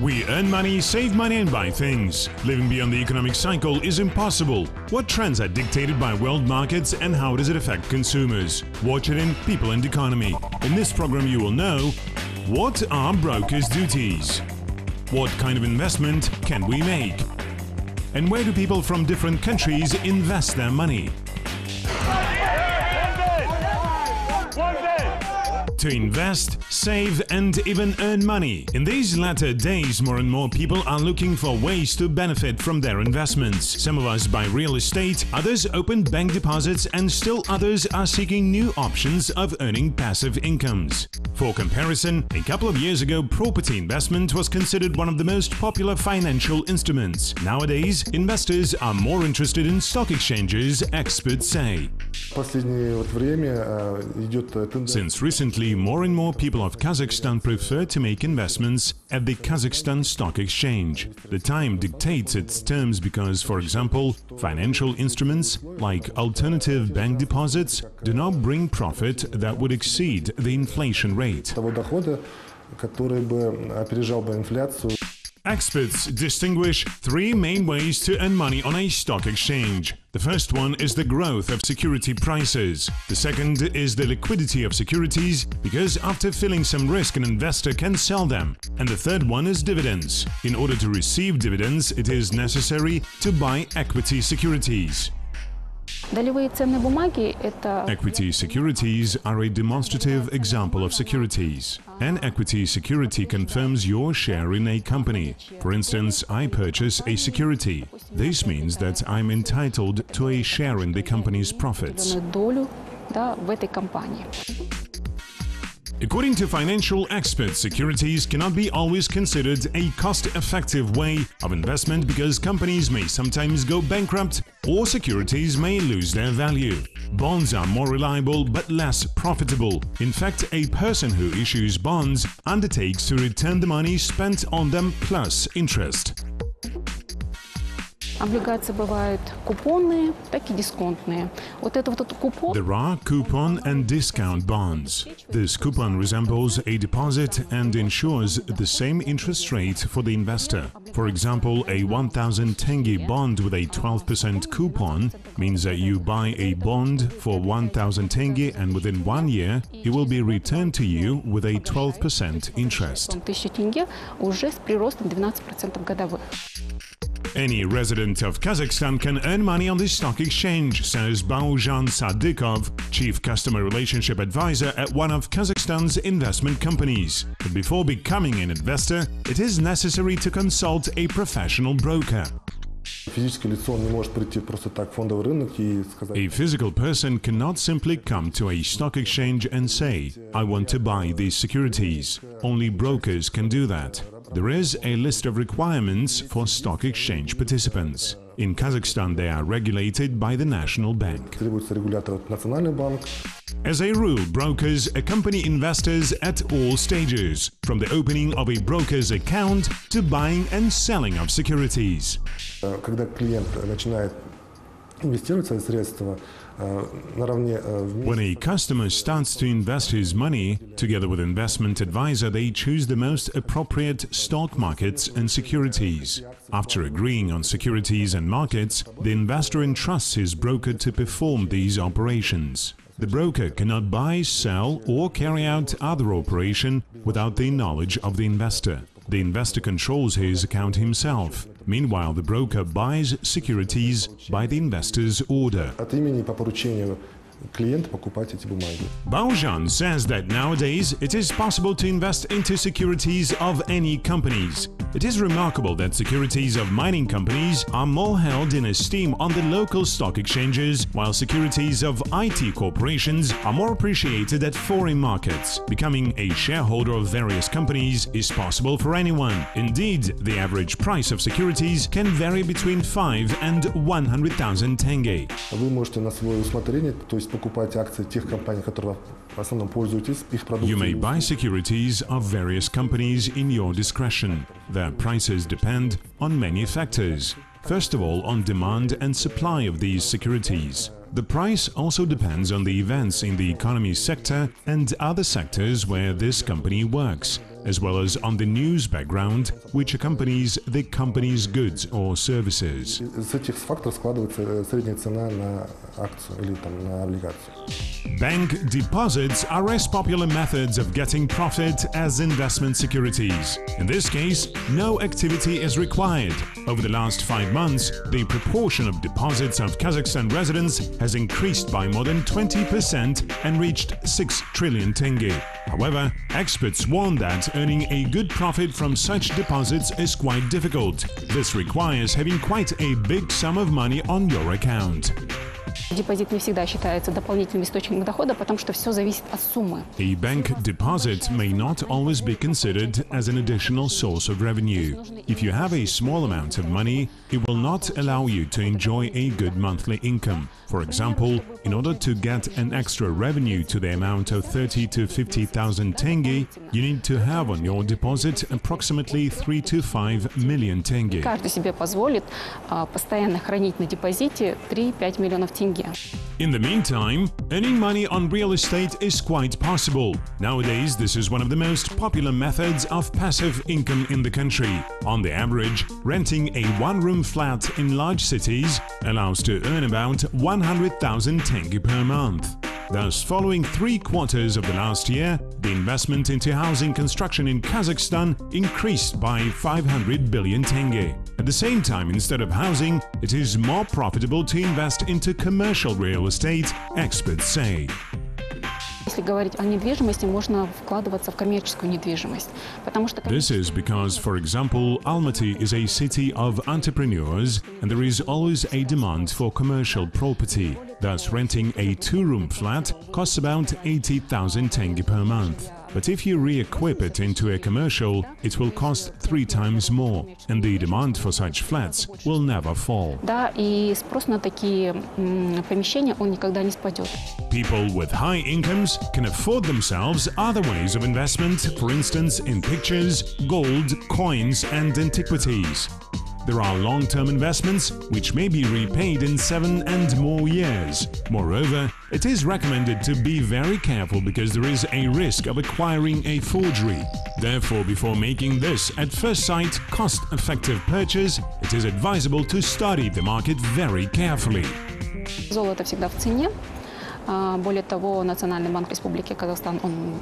We earn money, save money and buy things. Living beyond the economic cycle is impossible. What trends are dictated by world markets and how does it affect consumers? Watch it in People and Economy. In this program you will know: what are brokers' duties? What kind of investment can we make? And where do people from different countries invest their money? To invest, save and even earn money. In these latter days, more and more people are looking for ways to benefit from their investments. Some of us buy real estate, others open bank deposits, and still others are seeking new options of earning passive incomes. For comparison, a couple of years ago, property investment was considered one of the most popular financial instruments. Nowadays, investors are more interested in stock exchanges, experts say. Since recently, more and more people of Kazakhstan prefer to make investments at the Kazakhstan Stock Exchange. The time dictates its terms because, for example, financial instruments like alternative bank deposits do not bring profit that would exceed the inflation rate. Experts distinguish three main ways to earn money on a stock exchange. The first one is the growth of security prices. The second is the liquidity of securities, because after feeling some risk an investor can sell them. And the third one is dividends. In order to receive dividends, it is necessary to buy equity securities. Equity securities are a demonstrative example of securities. An equity security confirms your share in a company. For instance, I purchase a security. This means that I'm entitled to a share in the company's profits. According to financial experts, securities cannot be always considered a cost-effective way of investment because companies may sometimes go bankrupt or securities may lose their value. Bonds are more reliable but less profitable. In fact, a person who issues bonds undertakes to return the money spent on them plus interest. There are coupon and discount bonds. This coupon resembles a deposit and ensures the same interest rate for the investor. For example, a 1000 tenge bond with a 12% coupon means that you buy a bond for 1000 tenge and within 1 year it will be returned to you with a 12% interest. Any resident of Kazakhstan can earn money on the stock exchange, says Baujan Sadikov, Chief Customer Relationship Advisor at one of Kazakhstan's investment companies. But before becoming an investor, it is necessary to consult a professional broker. A physical person cannot simply come to a stock exchange and say, "I want to buy these securities." Only brokers can do that. There is a list of requirements for stock exchange participants. In Kazakhstan, they are regulated by the National Bank. As a rule, brokers accompany investors at all stages, from the opening of a broker's account to buying and selling of securities. When a customer starts to invest his money, together with investment advisor, they choose the most appropriate stock markets and securities. After agreeing on securities and markets, the investor entrusts his broker to perform these operations. The broker cannot buy, sell, or carry out other operation without the knowledge of the investor. The investor controls his account himself. Meanwhile, the broker buys securities by the investor's order. Baujan says that nowadays it is possible to invest into securities of any companies. It is remarkable that securities of mining companies are more held in esteem on the local stock exchanges, while securities of IT corporations are more appreciated at foreign markets. Becoming a shareholder of various companies is possible for anyone. Indeed, the average price of securities can vary between 5 and 100,000 tenge. You may buy securities of various companies in your discretion. Their prices depend on many factors. First of all, on demand and supply of these securities. The price also depends on the events in the economy sector and other sectors where this company works, as well as on the news background which accompanies the company's goods or services. Из этих факторов складывается средняя цена на акцию или на облигацию. Bank deposits are as popular methods of getting profit as investment securities. In this case, no activity is required. Over the last 5 months, the proportion of deposits of Kazakhstan residents has increased by more than 20% and reached 6 trillion tenge. However, experts warn that earning a good profit from such deposits is quite difficult. This requires having quite a big sum of money on your account. Депозит не всегда считается дополнительным источником дохода, потому что все зависит от суммы. A bank deposit may not always be considered as an additional source of revenue. If you have a small amount of money, it will not allow you to enjoy a good monthly income. For example, in order to get an extra revenue to the amount of 30 to 50,000 tenge, you need to have on your deposit approximately 3 to 5 million tenge. Каждый себе позволит постоянно хранить на депозите 3-5 миллионов тенге. In the meantime, earning money on real estate is quite possible. Nowadays, this is one of the most popular methods of passive income in the country. On the average, renting a one-room flat in large cities allows to earn about 100,000 tenge per month. Thus, following 3 quarters of the last year, the investment into housing construction in Kazakhstan increased by 500 billion tenge. At the same time, instead of housing, it is more profitable to invest into commercial real estate, experts say. Если говорить о недвижимости, можно вкладываться в коммерческую недвижимость, потому что... This is because, for example, Almaty is a city of entrepreneurs and there is always a demand for commercial property. Thus, renting a 2-room flat costs about 80,000 tenge per month. But if you re-equip it into a commercial, it will cost 3 times more, and the demand for such flats will never fall. Да, и спрос на такие помещения, он никогда не спадет. People with high incomes can afford themselves other ways of investment, for instance, in pictures, gold, coins, and antiquities. There are long-term investments which may be repaid in 7 and more years. Moreover, it is recommended to be very careful because there is a risk of acquiring a forgery. Therefore, before making this at first sight cost-effective purchase, it is advisable to study the market very carefully. Золото всегда в цене. Более того, Национальный банк Республики Казахстан он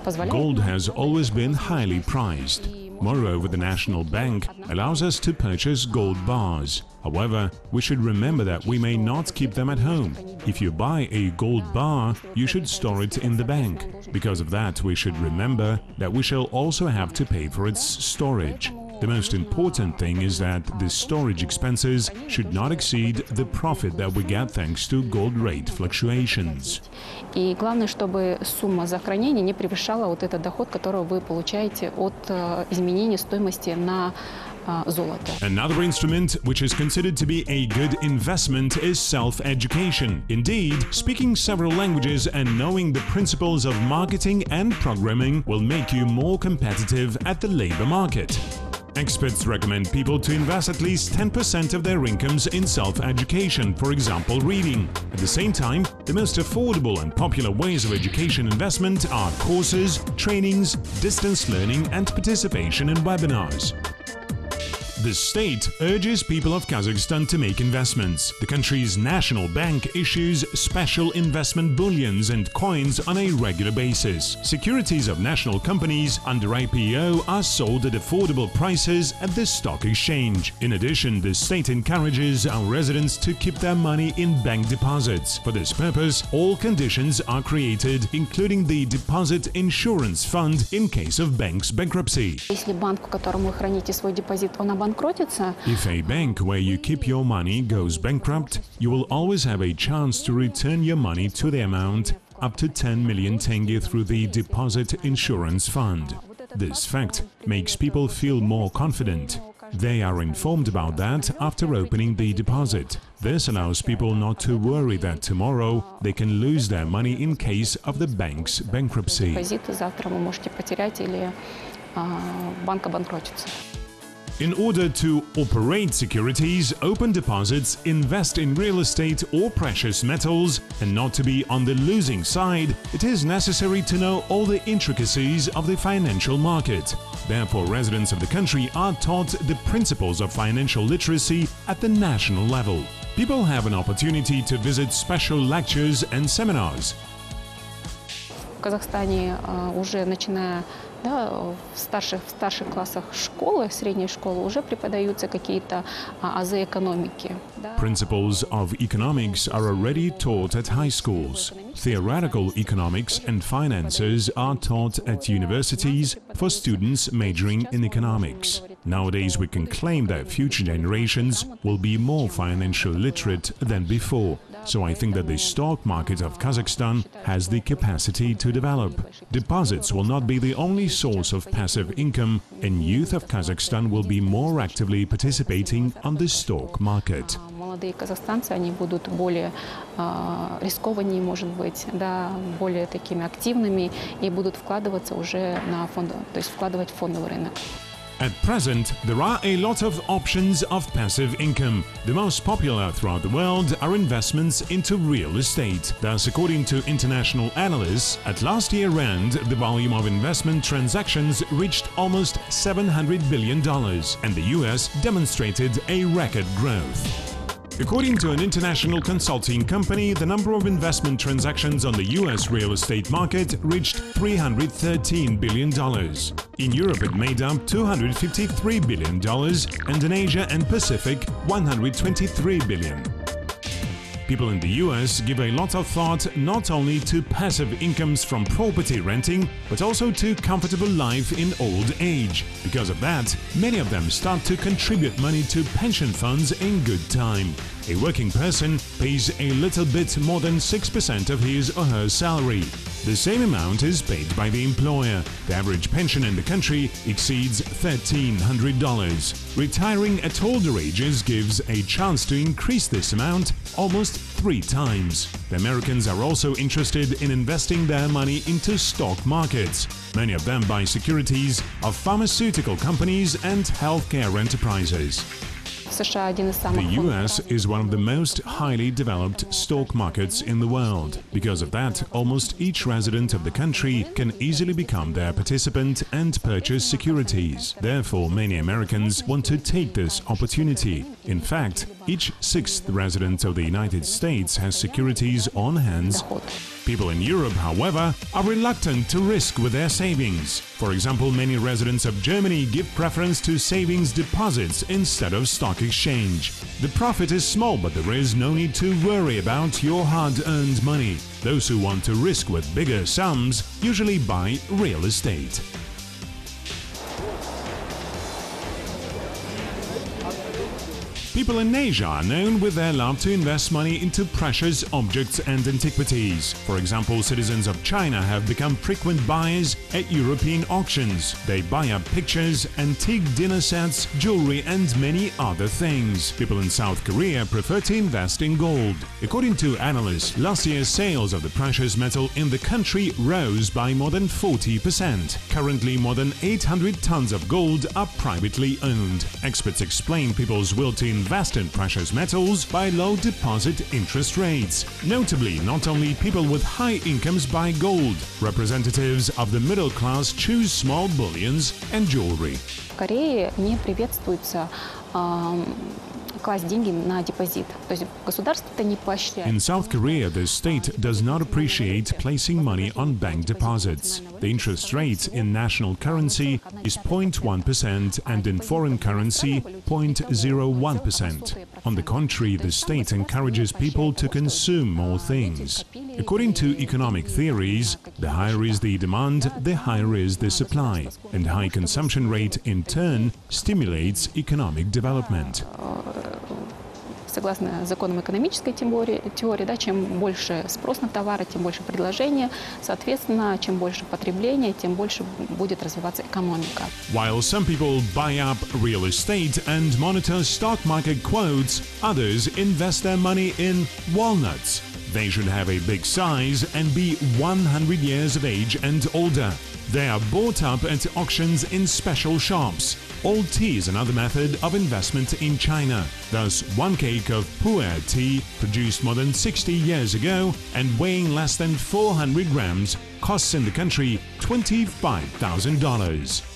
позволяет. Gold has always been highly prized. Moreover, the National Bank allows us to purchase gold bars. However, we should remember that we may not keep them at home. If you buy a gold bar, you should store it in the bank. Because of that, we should remember that we shall also have to pay for its storage. The most important thing is that the storage expenses should not exceed the profit that we get thanks to gold rate fluctuations. И главное, чтобы сумма за хранение не превышала вот этот доход, который вы получаете от изменения стоимости на золото. Another instrument which is considered to be a good investment is self-education. Indeed, speaking several languages and knowing the principles of marketing and programming will make you more competitive at the labor market. Experts recommend people to invest at least 10% of their incomes in self-education, for example, reading. At the same time, the most affordable and popular ways of education investment are courses, trainings, distance learning, and participation in webinars. The state urges people of Kazakhstan to make investments. The country's national bank issues special investment bullions and coins on a regular basis. Securities of national companies under IPO are sold at affordable prices at the stock exchange. In addition, the state encourages our residents to keep their money in bank deposits. For this purpose, all conditions are created, including the deposit insurance fund in case of bank's bankruptcy. Если банк, в котором вы храните свой депозит, он обанкротится. If a bank where you keep your money goes bankrupt, you will always have a chance to return your money to the amount up to 10 million tenge through the deposit insurance fund. This fact makes people feel more confident. They are informed about that after opening the deposit. This allows people not to worry that tomorrow they can lose their money in case of the bank's bankruptcy. Завтра вы можете потерять или банк обанкротится. In order to operate securities, open deposits, invest in real estate or precious metals, and not to be on the losing side, it is necessary to know all the intricacies of the financial market. Therefore, residents of the country are taught the principles of financial literacy at the national level. People have an opportunity to visit special lectures and seminars. В Казахстане уже начиная в старших классах школы, средней школы, уже преподаются какие-то азы экономики. Principles of economics are already taught at high schools. Theoretical economics and finances are taught at universities for students majoring in economics. Nowadays, we can claim that future generations will be more financially literate than before. So I think that the stock market of Kazakhstan has the capacity to develop. Deposits will not be the only source of passive income, and youth of Kazakhstan will be more actively participating on the stock market. Молодые казахстанцы, они будут более рискованнее, может быть, да, более такими активными и будут вкладываться уже на фонд, то есть вкладывать в фондовый рынок. At present, there are a lot of options of passive income. The most popular throughout the world are investments into real estate. Thus, according to international analysts, at last year's end, the volume of investment transactions reached almost $700 billion, and the US demonstrated a record growth. According to an international consulting company, the number of investment transactions on the US real estate market reached $313 billion. In Europe, it made up $253 billion, and in Asia and Pacific, $123 billion. People in the US give a lot of thought not only to passive incomes from property renting, but also to comfortable life in old age. Because of that, many of them start to contribute money to pension funds in good time. A working person pays a little bit more than 6% of his or her salary. The same amount is paid by the employer. The average pension in the country exceeds $1,300. Retiring at older ages gives a chance to increase this amount almost 3 times. The Americans are also interested in investing their money into stock markets. Many of them buy securities of pharmaceutical companies and healthcare enterprises. The US is one of the most highly developed stock markets in the world. Because of that, almost each resident of the country can easily become their participant and purchase securities. Therefore, many Americans want to take this opportunity. In fact, each 6th resident of the United States has securities on hand. People in Europe, however, are reluctant to risk with their savings. For example, many residents of Germany give preference to savings deposits instead of stock exchange. The profit is small, but there is no need to worry about your hard-earned money. Those who want to risk with bigger sums usually buy real estate. People in Asia are known with their love to invest money into precious objects and antiquities. For example, citizens of China have become frequent buyers at European auctions. They buy up pictures, antique dinner sets, jewelry, and many other things. People in South Korea prefer to invest in gold. According to analysts, last year's sales of the precious metal in the country rose by more than 40%. Currently, more than 800 tons of gold are privately owned. Experts explain people's will to invest in precious metals by low deposit interest rates. Notably, not only people with high incomes buy gold. Representatives of the middle class choose small bullions and jewelry. В Корее не приветствуется класть деньги на депозит. То есть государство-то не поощряет. In South Korea, the state does not appreciate placing money on bank deposits. The interest rate in national currency is 0.1% and in foreign currency 0.01%. On the contrary, the state encourages people to consume more things. According to economic theories, the higher is the demand, the higher is the supply, and high consumption rate in turn stimulates economic development. Согласно законам экономической теории, да, чем больше спрос на товары, тем больше предложения. Соответственно, чем больше потребления, тем больше будет развиваться экономика. While some people buy up real estate and monitor stock market quotes, others invest their money in walnuts. They should have a big size and be 100 years of age and older. They are bought up at auctions in special shops. Old tea is another method of investment in China. Thus, one cake of pu'er tea, produced more than 60 years ago and weighing less than 400 grams, costs in the country $25,000.